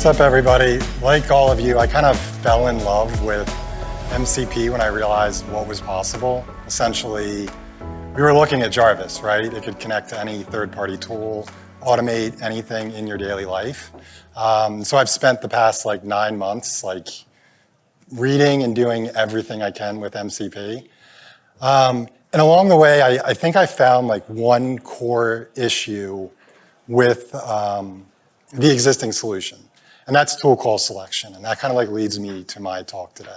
What's up, everybody? Like all of you, I kind of fell in love with MCP when I realized what was possible. Essentially, we were looking at Jarvis, right? It could connect to any third-party tool, automate anything in your daily life. So I've spent the past 9 months reading and doing everything I can with MCP. And along the way, I think I found one core issue with the existing solution, and that's tool call selection. And that kind of leads me to my talk today,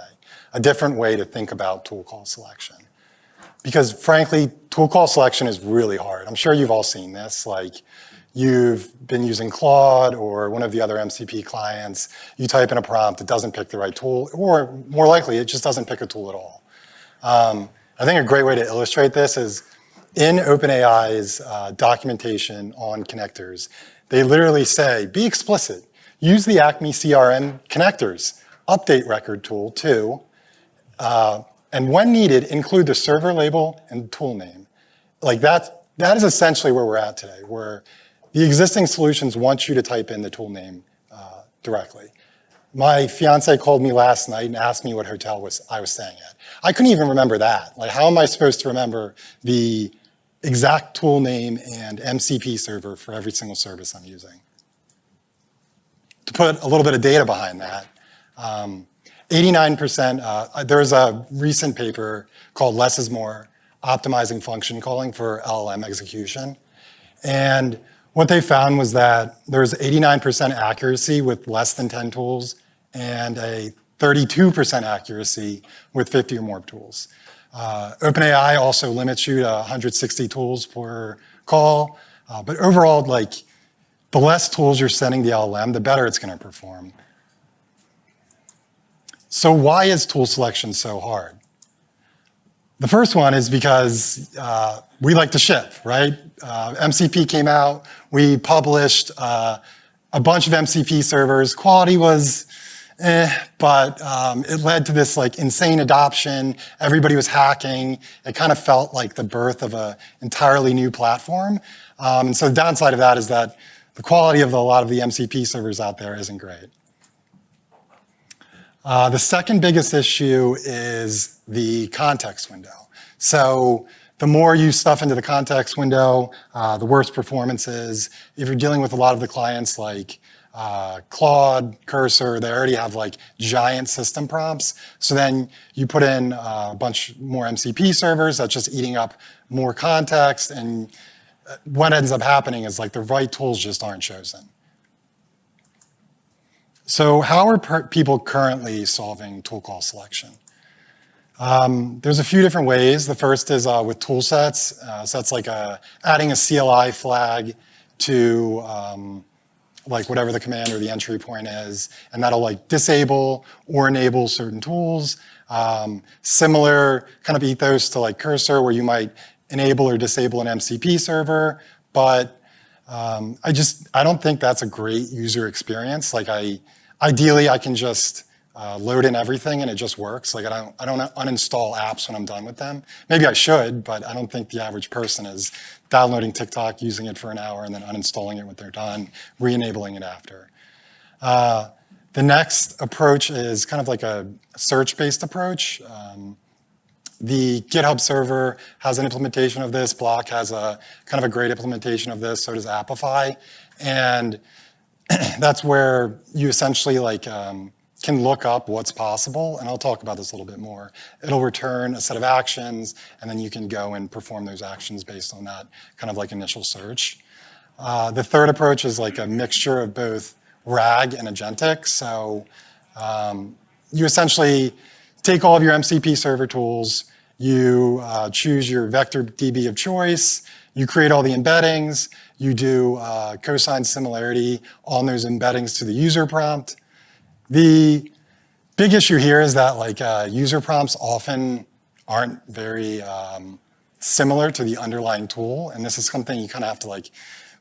a different way to think about tool call selection. Because frankly, tool call selection is really hard. I'm sure you've all seen this. You've been using Claude or one of the other MCP clients, you type in a prompt, it doesn't pick the right tool, or more likely, it just doesn't pick a tool at all. I think a great way to illustrate this is in OpenAI's documentation on connectors, they literally say, be explicit, use the Acme CRM connectors, update record tool too, and when needed, include the server label and tool name. That is essentially where we're at today, where the existing solutions want you to type in the tool name directly. My fiance called me last night and asked me what hotel I was staying at. I couldn't even remember that. How am I supposed to remember the exact tool name and MCP server for every single service I'm using? To put a little bit of data behind that, 89%, there's a recent paper called Less is More, Optimizing Function Calling for LLM Execution. And what they found was that there's 89% accuracy with less than 10 tools and a 32% accuracy with 50 or more tools. OpenAI also limits you to 160 tools per call, but overall, the less tools you're sending the LLM, the better it's going to perform. So why is tool selection so hard? The first one is because we like to ship, right? MCP came out, we published a bunch of MCP servers. Quality was but it led to this insane adoption. Everybody was hacking. It kind of felt like the birth of an entirely new platform. And so the downside of that is that the quality of a lot of the MCP servers out there isn't great. The second biggest issue is the context window. So the more you stuff into the context window, the worse performance is. If you're dealing with a lot of the clients Claude, Cursor, they already have giant system prompts. So then you put in a bunch more MCP servers that's just eating up more context. And what ends up happening is the right tools just aren't chosen. So how are people currently solving tool call selection? There's a few different ways. The first is with tool sets. So that's adding a CLI flag to whatever the command or the entry point is, and that'll disable or enable certain tools. Similar kind of ethos to Cursor, where you might enable or disable an MCP server, but I don't think that's a great user experience. Ideally, I can just load in everything and it just works. I don't uninstall apps when I'm done with them. Maybe I should, but I don't think the average person is downloading TikTok, using it for an hour, and then uninstalling it when they're done, re-enabling it after. The next approach is kind of a search-based approach. The GitHub server has an implementation of this. Block has a kind of a great implementation of this, so does Apify. And that's where you essentially can look up what's possible, and I'll talk about this a little bit more. It'll return a set of actions, and then you can go and perform those actions based on that kind of initial search. The third approach is a mixture of both RAG and agentic. So you essentially take all of your MCP server tools, you choose your vector DB of choice, you create all the embeddings, you do cosine similarity on those embeddings to the user prompt. The big issue here is that user prompts often aren't very similar to the underlying tool, and this is something you kind of have to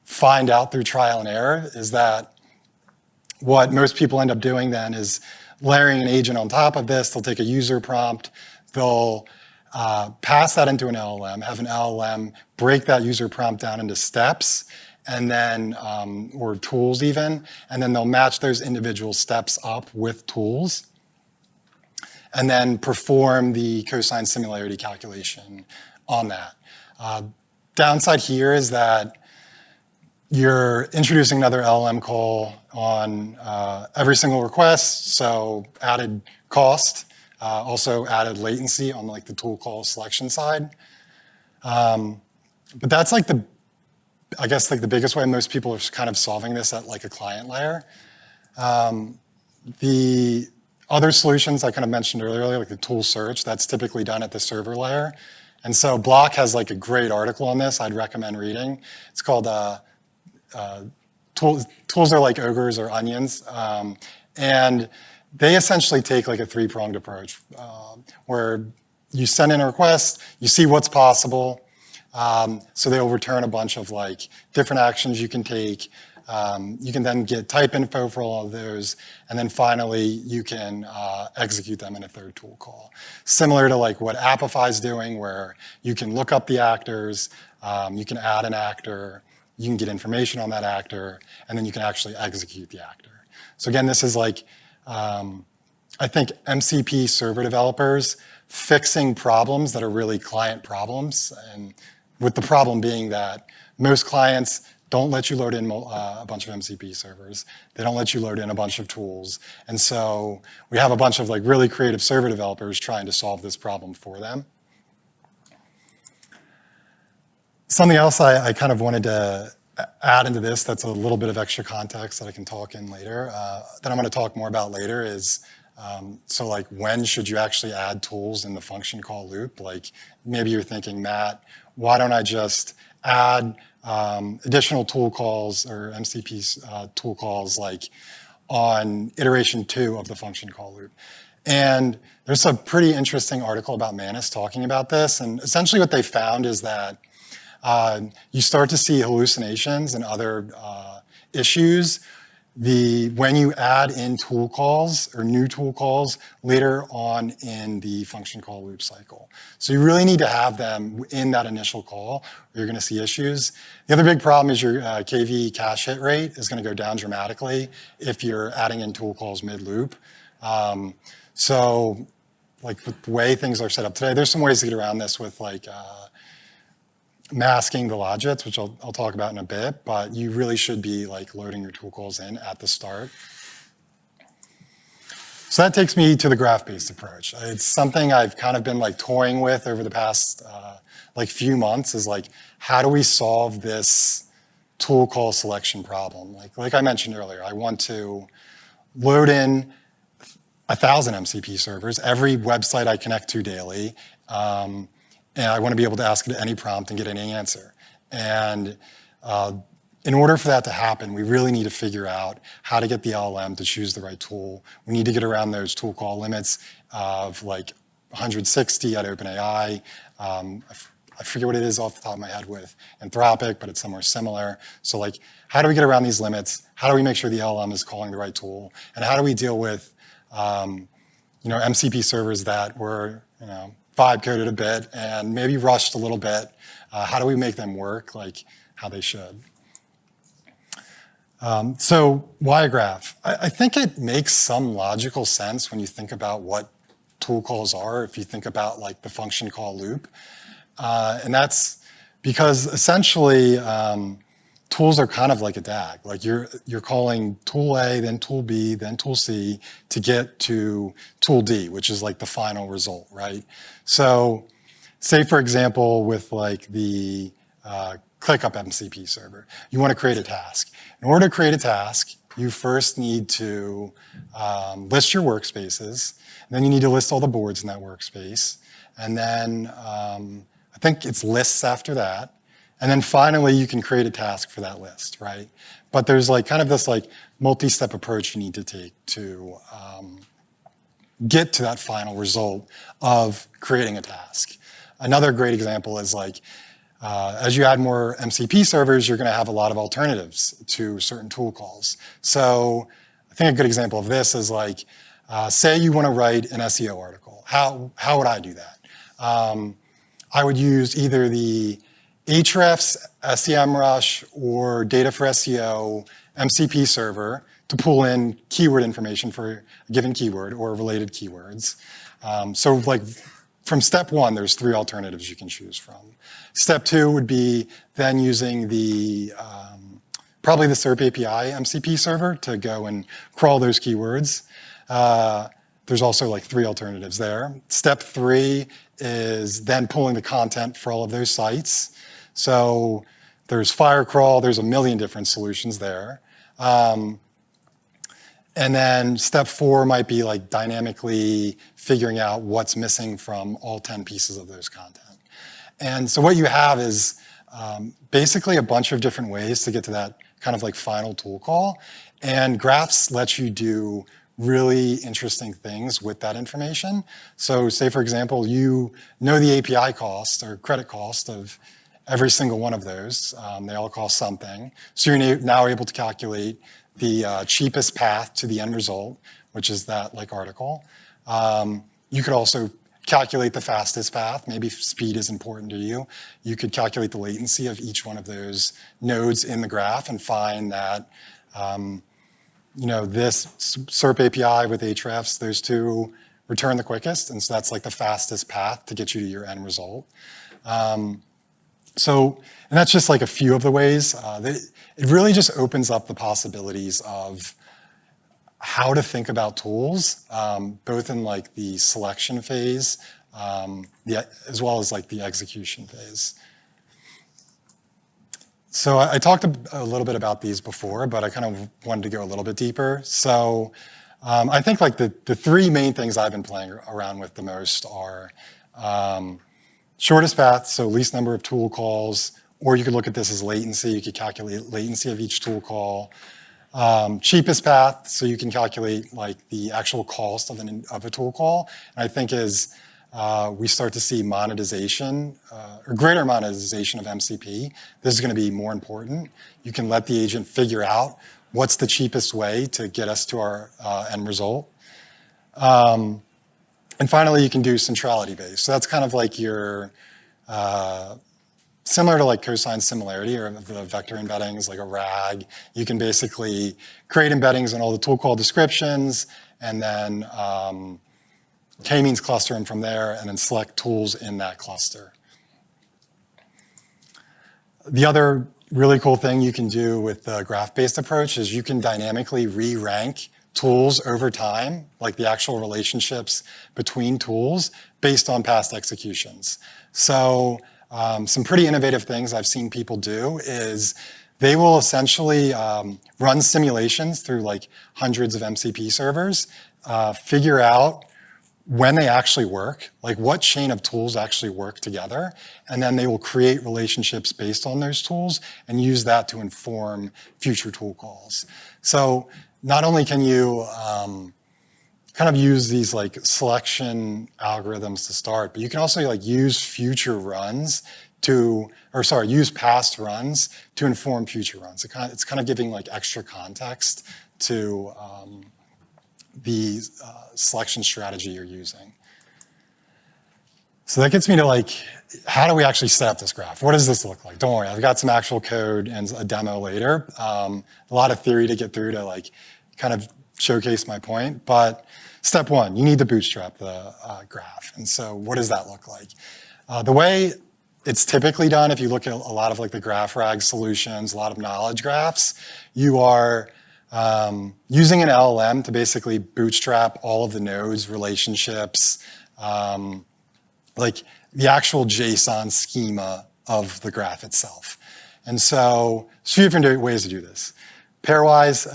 find out through trial and error, is that what most people end up doing then is layering an agent on top of this. They'll take a user prompt, they'll pass that into an LLM, have an LLM break that user prompt down into steps, and then, or tools even, and then they'll match those individual steps up with tools, and then perform the cosine similarity calculation on that. Downside here is that you're introducing another LLM call on every single request, so added cost, also added latency on like the tool call selection side. But that's like I guess like the biggest way most people are kind of solving this at like a client layer. The other solutions I kind of mentioned earlier, like the tool search, that's typically done at the server layer. And so Block has like a great article on this I'd recommend reading. It's called Tools Are Like Ogres or Onions. And they essentially take like a three-pronged approach where you send in a request, you see what's possible. So they'll return a bunch of like different actions you can take. You can then get type info for all of those. And then finally, you can execute them in a third tool call. Similar to like what Apify is doing, where you can look up the actors, you can add an actor, you can get information on that actor, and then you can actually execute the actor. So again, this is like, I think MCP server developers fixing problems that are really client problems, and with the problem being that most clients don't let you load in a bunch of MCP servers. They don't let you load in a bunch of tools. And so we have a bunch of like really creative server developers trying to solve this problem for them. Something else I kind of wanted to add into this that's a little bit of extra context that I can talk in later, that I'm going to talk more about later is, so like when should you actually add tools in the function call loop? Like maybe you're thinking, Matt, why don't I just add additional tool calls or MCP tool calls like on iteration 2 of the function call loop? And there's a pretty interesting article about Manus talking about this. And essentially what they found is that you start to see hallucinations and other issues when you add in tool calls or new tool calls later on in the function call loop cycle. So you really need to have them in that initial call or you're going to see issues. The other big problem is your KV cache hit rate is going to go down dramatically if you're adding in tool calls mid-loop. So like with the way things are set up today, there's some ways to get around this with like masking the logits, which I'll talk about in a bit, but you really should be like loading your tool calls in at the start. So that takes me to the graph-based approach. It's something I've kind of been like toying with over the past like few months is like, how do we solve this tool call selection problem? Like I mentioned earlier, I want to load in 1,000 MCP servers, every website I connect to daily, and I want to be able to ask it any prompt and get any answer. And in order for that to happen, we really need to figure out how to get the LLM to choose the right tool. We need to get around those tool call limits of like 160 at OpenAI. I forget what it is off the top of my head with Anthropic, but it's somewhere similar. So like, how do we get around these limits? How do we make sure the LLM is calling the right tool? And how do we deal with MCP servers that were vibe coded a bit and maybe rushed a little bit? How do we make them work like how they should? So why a graph? I think it makes some logical sense when you think about what tool calls are, if you think about like the function call loop. And that's because essentially tools are kind of like a DAG. Like you're calling tool A, then tool B, then tool C to get to tool D, which is like the final result, right? So say for example, with like the ClickUp MCP server, you want to create a task. In order to create a task, you first need to list your workspaces, and then you need to list all the boards in that workspace, and then I think it's lists after that. And then finally, you can create a task for that list, right? But there's like kind of this like multi-step approach you need to take to get to that final result of creating a task. Another great example is like, as you add more MCP servers, you're gonna have a lot of alternatives to certain tool calls. So I think a good example of this is like, say you wanna write an SEO article. How would I do that? I would use either the Ahrefs, SEMrush, or Data for SEO MCP server to pull in keyword information for a given keyword or related keywords. So like from step one, there's 3 alternatives you can choose from. Step 2 would be then using the probably the SERP API MCP server to go and crawl those keywords. There's also like 3 alternatives there. Step 3 is then pulling the content for all of those sites. So there's Firecrawl, there's a million different solutions there. And then step 4 might be like dynamically figuring out what's missing from all 10 pieces of those content. And so what you have is basically a bunch of different ways to get to that kind of like final tool call. And graphs let you do really interesting things with that information. So say, for example, you know the API cost or credit cost of every single one of those. They all cost something. So you're now able to calculate the cheapest path to the end result, which is that like article. You could also calculate the fastest path. Maybe if speed is important to you. You could calculate the latency of each one of those nodes in the graph and find that this SERP API with Ahrefs, those 2 return the quickest, and so that's like the fastest path to get you to your end result. And that's just like a few of the ways. It really just opens up the possibilities of how to think about tools, both in like the selection phase, as well as like the execution phase. So I talked a little bit about these before, but I kind of wanted to go a little bit deeper. So I think like the 3 main things I've been playing around with the most are shortest path, so least number of tool calls, or you could look at this as latency. You could calculate latency of each tool call. Cheapest path, so you can calculate like the actual cost of a tool call. And I think as we start to see monetization or greater monetization of MCP, this is going to be more important. You can let the agent figure out what's the cheapest way to get us to our end result. And finally, you can do centrality based. So that's kind of like your similar to like cosine similarity or the vector embeddings, like a RAG. You can basically create embeddings in all the tool call descriptions, and then k-means cluster them from there, and then select tools in that cluster. The other really cool thing you can do with the graph-based approach is you can dynamically re-rank tools over time, like the actual relationships between tools based on past executions. So some pretty innovative things I've seen people do is they will essentially run simulations through like hundreds of MCP servers, figure out when they actually work, like what chain of tools actually work together, and then they will create relationships based on those tools and use that to inform future tool calls. So not only can you kind of use these like selection algorithms to start, but you can also like use future runs use past runs to inform future runs. It's kind of giving like extra context to the selection strategy you're using. So that gets me to like, how do we actually set up this graph? What does this look like? Don't worry, I've got some actual code and a demo later. A lot of theory to get through to like kind of showcase my point, but step 1, you need to bootstrap the graph. And so what does that look like? The way it's typically done, if you look at a lot of like the graph RAG solutions, a lot of knowledge graphs, you are using an LLM to basically bootstrap all of the nodes, relationships, like the actual JSON schema of the graph itself. And so, 3 different ways to do this. Pairwise,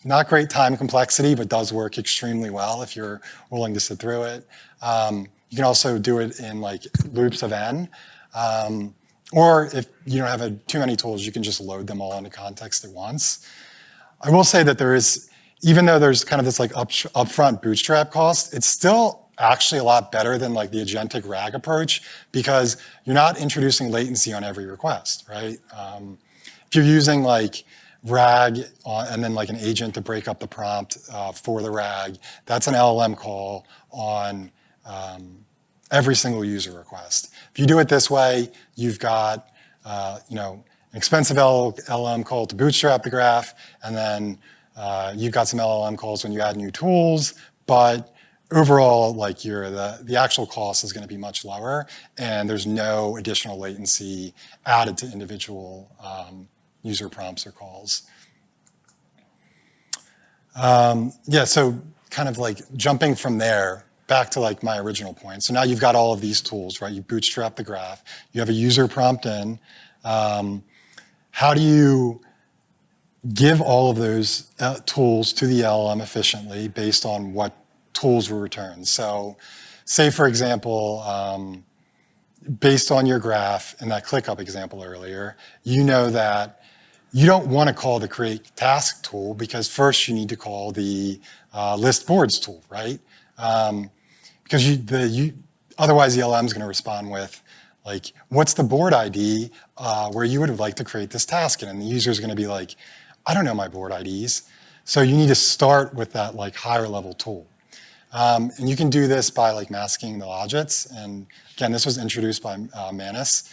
not great time complexity, but does work extremely well if you're willing to sit through it. You can also do it in like loops of n. Or if you don't have too many tools, you can just load them all into context at once. I will say that even though there's kind of this like upfront bootstrap cost, it's still actually a lot better than like the agentic RAG approach because you're not introducing latency on every request, right? If you're using like RAG and then like an agent to break up the prompt for the RAG, that's an LLM call on every single user request. If you do it this way, you've got an expensive LLM call to bootstrap the graph, and then you've got some LLM calls when you add new tools, but overall, like the actual cost is going to be much lower, and there's no additional latency added to individual user prompts or calls. So kind of like jumping from there back to like my original point. So now you've got all of these tools, right? You bootstrap the graph. You have a user prompt in. How do you give all of those tools to the LLM efficiently based on what tools were returned? So say, for example, based on your graph in that ClickUp example earlier, you know that you don't want to call the create task tool because first you need to call the list boards tool, right? Because otherwise the LLM is going to respond with, like, what's the board ID where you would like to create this task in? And the user is going to be like, I don't know my board IDs. So you need to start with that like higher level tool. And you can do this by like masking the logits. And again, this was introduced by Manus.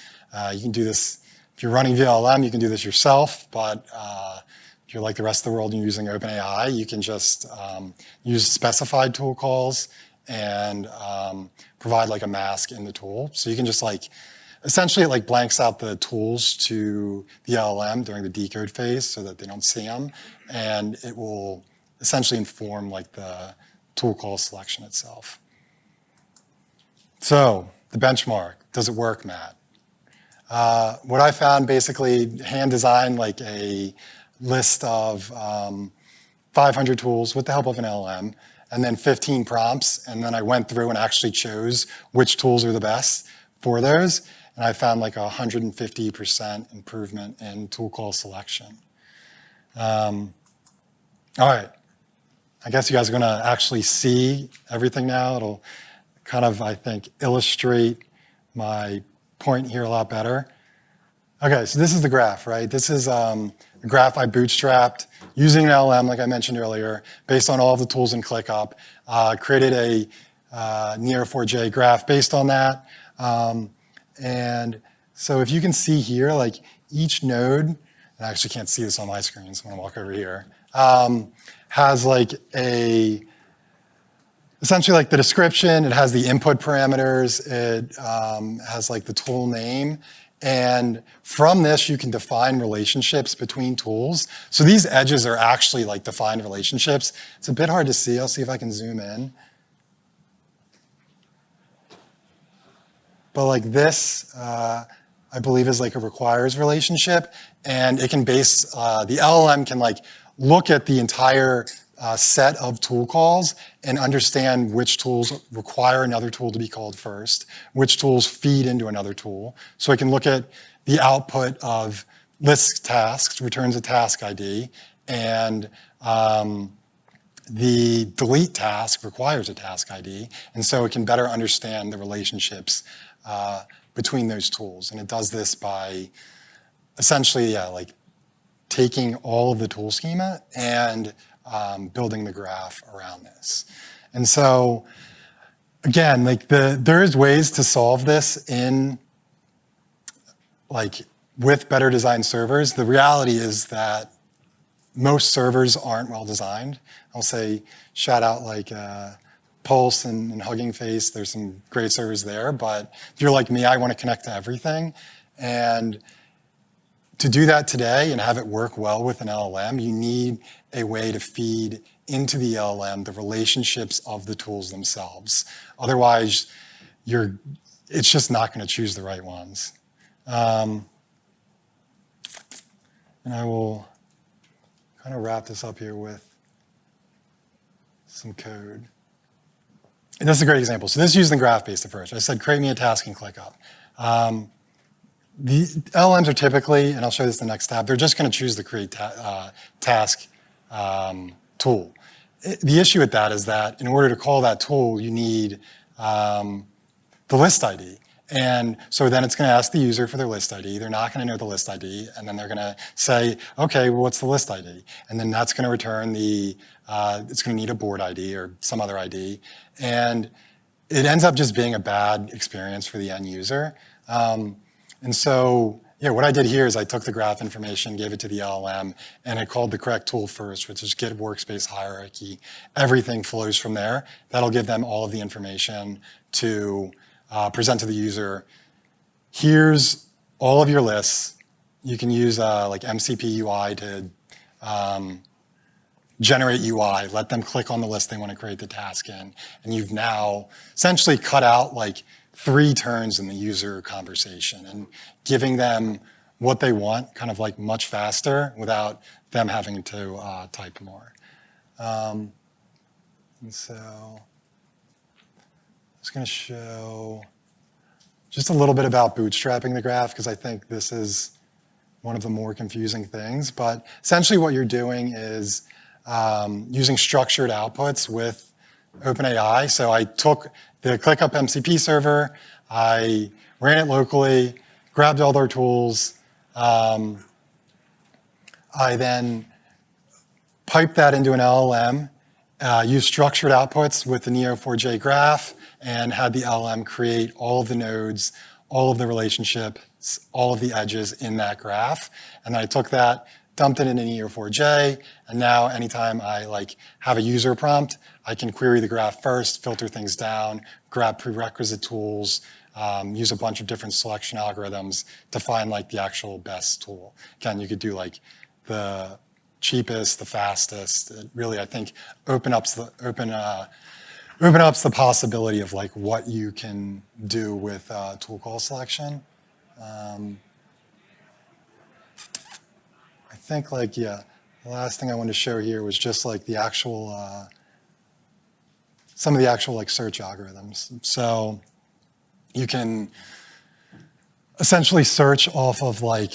You can do this, if you're running VLM, you can do this yourself, but if you're like the rest of the world and you're using OpenAI, you can just use specified tool calls and provide like a mask in the tool. So you can just like, essentially it like blanks out the tools to the LLM during the decode phase so that they don't see them. And it will essentially inform like the tool call selection itself. So the benchmark, does it work, Matt? What I found, basically hand designed like a list of 500 tools with the help of an LLM, and then 15 prompts. And then I went through and actually chose which tools are the best for those. And I found like 150% improvement in tool call selection. All right. I guess you guys are going to actually see everything now. It'll kind of, I think, illustrate my point here a lot better. Okay, so this is the graph, right? This is a graph I bootstrapped using an LLM, like I mentioned earlier, based on all of the tools in ClickUp. Created a Neo4j graph based on that. And so if you can see here, like each node, and I actually can't see this on my screen, so I'm gonna walk over here, has like essentially like the description, it has the input parameters, it has like the tool name, and from this you can define relationships between tools. So these edges are actually like defined relationships. It's a bit hard to see, I'll see if I can zoom in. But like this, I believe is like a requires relationship, and it can base, the LLM can like look at the entire set of tool calls and understand which tools require another tool to be called first, which tools feed into another tool. So it can look at the output of list tasks, returns a task ID, and the delete task requires a task ID. And so it can better understand the relationships between those tools. And it does this by essentially, like taking all of the tool schema and building the graph around this. And so, again, like there is ways to solve this in like with better designed servers. The reality is that most servers aren't well designed. I'll say shout out like Pulse and Hugging Face. There's some great servers there, but if you're like me, I want to connect to everything. And to do that today and have it work well with an LLM, you need a way to feed into the LLM the relationships of the tools themselves. Otherwise, it's just not going to choose the right ones. And I will kind of wrap this up here with some code. And this is a great example. So this is using the graph-based approach. I said, create me a task in ClickUp. The LLMs are typically, and I'll show you this in the next tab, they're just going to choose the create task tool. The issue with that is that in order to call that tool, you need the list ID. And so then it's going to ask the user for their list ID. They're not going to know the list ID. And then they're going to say, okay, well, what's the list ID? And then that's going to return it's going to need a board ID or some other ID. And it ends up just being a bad experience for the end user. And so, yeah, what I did here is I took the graph information, gave it to the LLM, and it called the correct tool first, which is get workspace hierarchy. Everything flows from there. That'll give them all of the information to present to the user. Here's all of your lists. You can use like MCP UI to generate UI, let them click on the list they want to create the task in. And you've now essentially cut out like 3 turns in the user conversation and giving them what they want kind of like much faster without them having to type more. And so I'm just going to show just a little bit about bootstrapping the graph because I think this is one of the more confusing things. But essentially what you're doing is using structured outputs with OpenAI. So I took the ClickUp MCP server, I ran it locally, grabbed all their tools. I then piped that into an LLM, used structured outputs with the Neo4j graph, and had the LLM create all of the nodes, all of the relationships, all of the edges in that graph. And then I took that, dumped it into Neo4j, and now anytime I like have a user prompt, I can query the graph first, filter things down, grab prerequisite tools, use a bunch of different selection algorithms to find like the actual best tool. Again, you could do like the cheapest, the fastest. It really, I think, opens up the possibility of like what you can do with tool call selection. I think like, yeah, the last thing I wanted to show here was just like the actual, some of the actual like search algorithms. So you can essentially search off of like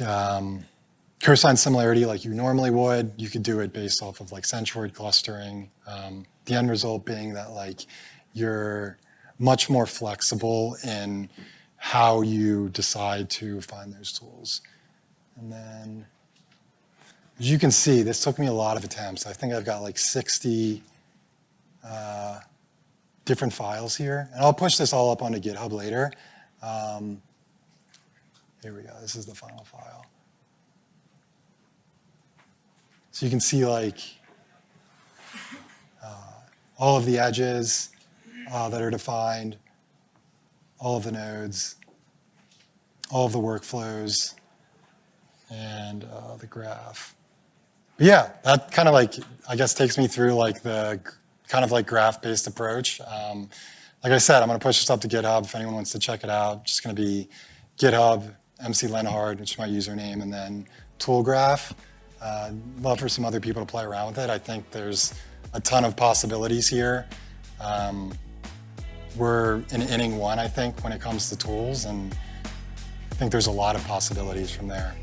cosine similarity like you normally would. You could do it based off of like centroid clustering. The end result being that like you're much more flexible in how you decide to find those tools. And then, as you can see, this took me a lot of attempts. I think I've got like 60 different files here. And I'll push this all up onto GitHub later. Here we go. This is the final file. So you can see like all of the edges that are defined, all of the nodes, all of the workflows, and the graph. But yeah, that kind of like, I guess, takes me through like the kind of like graph-based approach. Like I said, I'm going to push this up to GitHub if anyone wants to check it out. It's just going to be GitHub, MC Lenhard, which is my username, and then tool graph. Love for some other people to play around with it. I think there's a ton of possibilities here. We're in inning 1, I think, when it comes to tools, and I think there's a lot of possibilities from there.